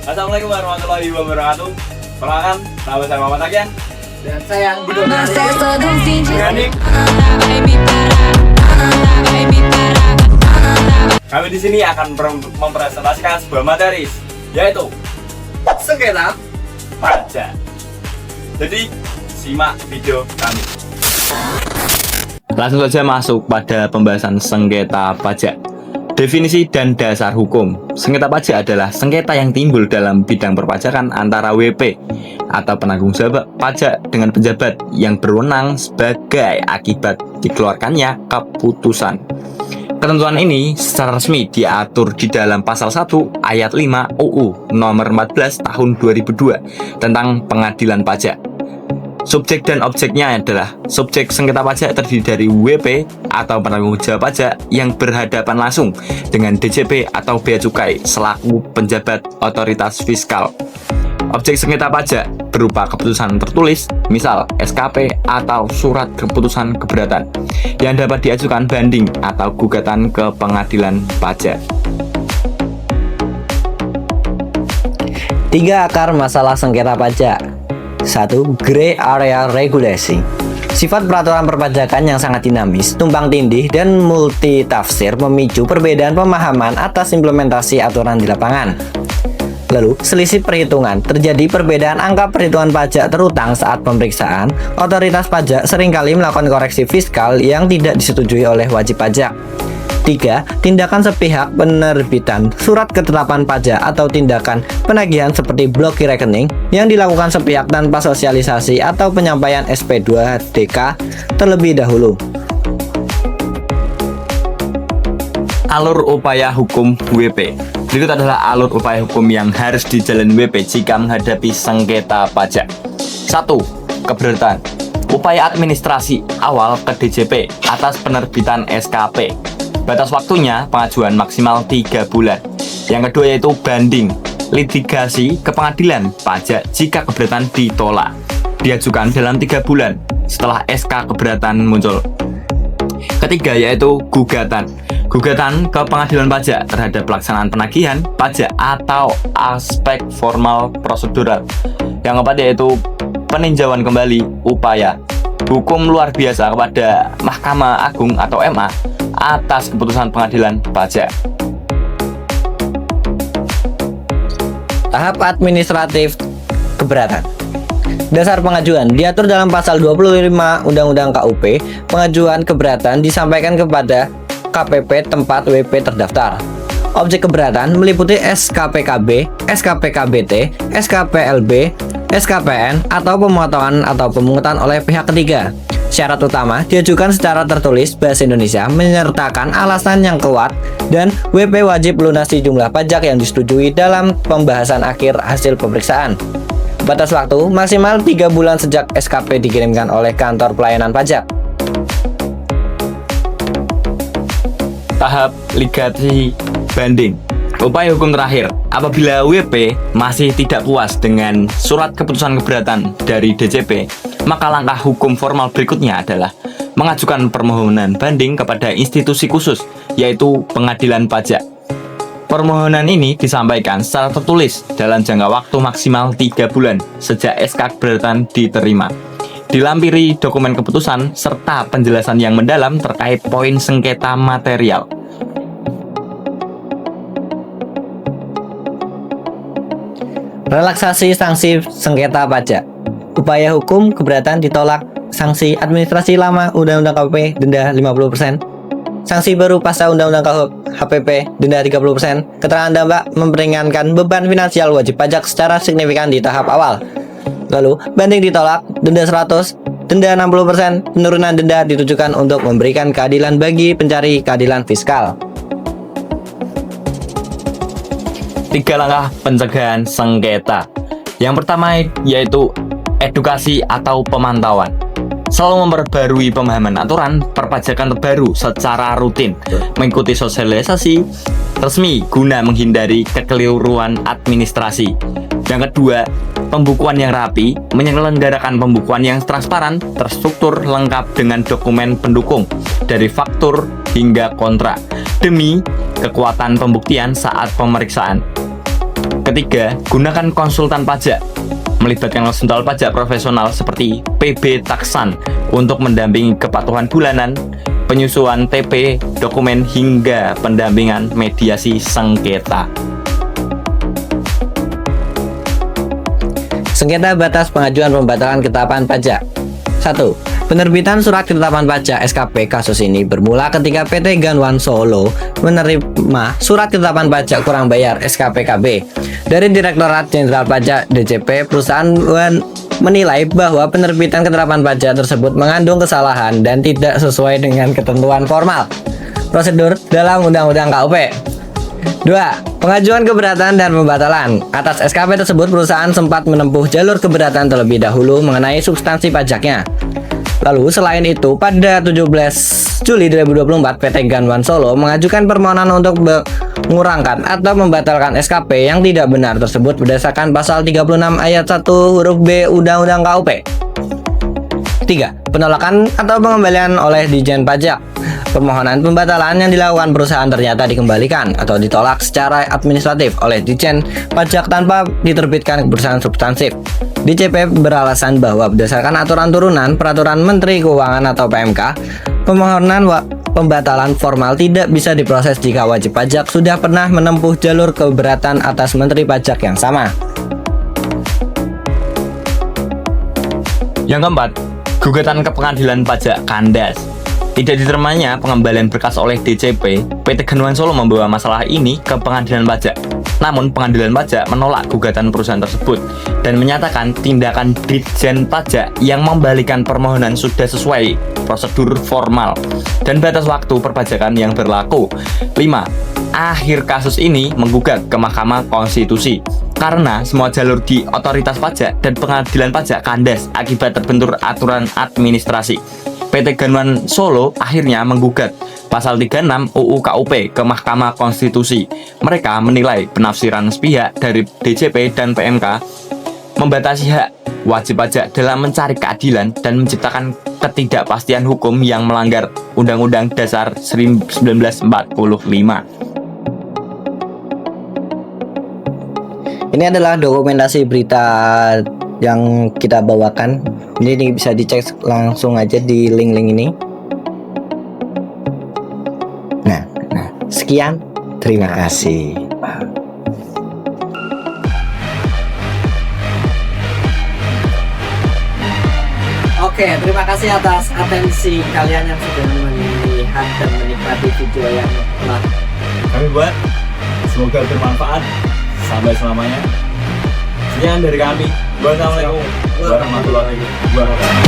Assalamualaikum warahmatullahi wabarakatuh. Perkenalkan, nama saya Muhammad Akian Dan saya Budi Berani. Kami di sini akan mempresentasikan sebuah materi, yaitu sengketa pajak. Jadi, simak video kami. Langsung saja masuk pada pembahasan sengketa pajak. Definisi dan dasar hukum. Sengketa pajak adalah sengketa yang timbul dalam bidang perpajakan antara WP atau penanggung jawab pajak dengan pejabat yang berwenang sebagai akibat dikeluarkannya keputusan. Ketentuan ini secara resmi diatur di dalam pasal 1 ayat 5 UU nomor 14 tahun 2002 tentang pengadilan pajak. Subjek dan objeknya adalah subjek sengketa pajak terdiri dari WP atau penanggung jawab pajak yang berhadapan langsung dengan DJP atau Bea Cukai selaku penjabat otoritas fiskal. Objek sengketa pajak berupa keputusan tertulis, misal SKP atau surat keputusan keberatan yang dapat diajukan banding atau gugatan ke pengadilan pajak. 3 akar masalah sengketa pajak. 1. Gray area regulasi. Sifat peraturan perpajakan yang sangat dinamis, tumpang tindih, dan multitafsir memicu perbedaan pemahaman atas implementasi aturan di lapangan. Lalu, selisih perhitungan. Terjadi perbedaan angka perhitungan pajak terutang saat pemeriksaan. Otoritas pajak seringkali melakukan koreksi fiskal yang tidak disetujui oleh wajib pajak. 3. Tindakan sepihak penerbitan surat ketetapan pajak atau tindakan penagihan seperti blokir rekening yang dilakukan sepihak tanpa sosialisasi atau penyampaian SP2DK terlebih dahulu. Alur upaya hukum WP. Berikut adalah alur upaya hukum yang harus dijalani WP jika menghadapi sengketa pajak. 1. Keberatan. Upaya administrasi awal ke DJP atas penerbitan SKP. Batas waktunya pengajuan maksimal 3 bulan. Yang kedua yaitu banding, litigasi ke pengadilan pajak jika keberatan ditolak. Diajukan dalam 3 bulan setelah SK keberatan muncul. Ketiga yaitu gugatan. Gugatan ke pengadilan pajak terhadap pelaksanaan penagihan pajak atau aspek formal prosedural. Yang keempat yaitu peninjauan kembali upaya hukum luar biasa kepada Mahkamah Agung atau MA atas keputusan pengadilan pajak. Tahap administratif keberatan. Dasar pengajuan diatur dalam pasal 25 Undang-Undang KUP. Pengajuan keberatan disampaikan kepada KPP tempat WP terdaftar. Objek keberatan meliputi SKPKB, SKPKBT, SKPLB, SKPN, atau pemotongan atau pemungutan oleh pihak ketiga. Syarat utama diajukan secara tertulis bahasa Indonesia menyertakan alasan yang kuat dan WP wajib melunasi jumlah pajak yang disetujui dalam pembahasan akhir hasil pemeriksaan. Batas waktu maksimal 3 bulan sejak SKP dikirimkan oleh kantor pelayanan pajak. Tahap litigasi banding. Upaya hukum terakhir, apabila WP masih tidak puas dengan surat keputusan keberatan dari DJP, maka langkah hukum formal berikutnya adalah mengajukan permohonan banding kepada institusi khusus, yaitu pengadilan pajak. Permohonan ini disampaikan secara tertulis dalam jangka waktu maksimal 3 bulan sejak SK keberatan diterima. Dilampiri dokumen keputusan serta penjelasan yang mendalam terkait poin sengketa material. Relaksasi sanksi sengketa pajak. Upaya hukum keberatan ditolak. Sanksi administrasi lama Undang-Undang KUP denda 50%. Sanksi baru pasal Undang-Undang HPP denda 30%. Keterangan dampak memperingankan beban finansial wajib pajak secara signifikan di tahap awal. Lalu banding ditolak, denda 100, denda 60%. Penurunan denda ditujukan untuk memberikan keadilan bagi pencari keadilan fiskal. 3 langkah pencegahan sengketa. Yang pertama yaitu edukasi atau pemantauan. Selalu memperbarui pemahaman aturan perpajakan terbaru secara rutin, mengikuti sosialisasi resmi guna menghindari kekeliruan administrasi. Yang kedua, pembukuan yang rapi, menyelenggarakan pembukuan yang transparan, terstruktur, lengkap dengan dokumen pendukung dari faktur hingga kontrak demi kekuatan pembuktian saat pemeriksaan. Ketiga, gunakan konsultan pajak. Melibatkan konsultan pajak profesional seperti PB Taksan untuk mendampingi kepatuhan bulanan, penyusuan TP, dokumen, hingga pendampingan mediasi sengketa. Sengketa batas pengajuan pembatalan ketetapan pajak. 1. Penerbitan surat ketetapan pajak SKP kasus ini bermula ketika PT Ganwan Solo menerima surat ketetapan pajak kurang bayar SKPKB dari Direktorat Jenderal Pajak DJP. Perusahaan menilai bahwa penerbitan ketetapan pajak tersebut mengandung kesalahan dan tidak sesuai dengan ketentuan formal prosedur dalam Undang-Undang KUP. 2. Pengajuan keberatan dan pembatalan. Atas SKP tersebut, perusahaan sempat menempuh jalur keberatan terlebih dahulu mengenai substansi pajaknya. Lalu, selain itu, pada 17 Juli 2024, PT Ganwan Solo mengajukan permohonan untuk mengurangkan atau membatalkan SKP yang tidak benar tersebut berdasarkan pasal 36 ayat 1 huruf B Undang-Undang KUP. 3. Penolakan atau pengembalian oleh Ditjen Pajak. Permohonan pembatalan yang dilakukan perusahaan ternyata dikembalikan atau ditolak secara administratif oleh Ditjen Pajak tanpa diterbitkan keputusan substansif. DJP beralasan bahwa berdasarkan aturan turunan Peraturan Menteri Keuangan atau PMK, permohonan pembatalan formal tidak bisa diproses jika wajib pajak sudah pernah menempuh jalur keberatan atas Menteri Pajak yang sama. Yang keempat, gugatan ke pengadilan pajak kandas. Tidak diterimanya pengembalian berkas oleh DCP, PT Ganwan Solo membawa masalah ini ke pengadilan pajak. Namun pengadilan pajak menolak gugatan perusahaan tersebut dan menyatakan tindakan Ditjen Pajak yang membalikan permohonan sudah sesuai prosedur formal dan batas waktu perpajakan yang berlaku. 5. Akhir kasus ini menggugat ke Mahkamah Konstitusi karena semua jalur di otoritas pajak dan pengadilan pajak kandas akibat terbentur aturan administrasi. PT Ganwan Solo akhirnya menggugat pasal 36 UU KUP ke Mahkamah Konstitusi. Mereka menilai penafsiran sepihak dari DJP dan PMK membatasi hak wajib pajak dalam mencari keadilan dan menciptakan ketidakpastian hukum yang melanggar Undang-Undang Dasar 1945. Ini adalah dokumentasi berita yang kita bawakan. Ini bisa dicek langsung aja di link-link ini. Nah, sekian. Terima kasih. Oke, terima kasih atas atensi kalian yang sudah melihat dan menikmati video yang telah Kami buat, semoga bermanfaat. Sampai selamanya. Sekian dari kami. Wassalamualaikum warahmatullahi wabarakatuh.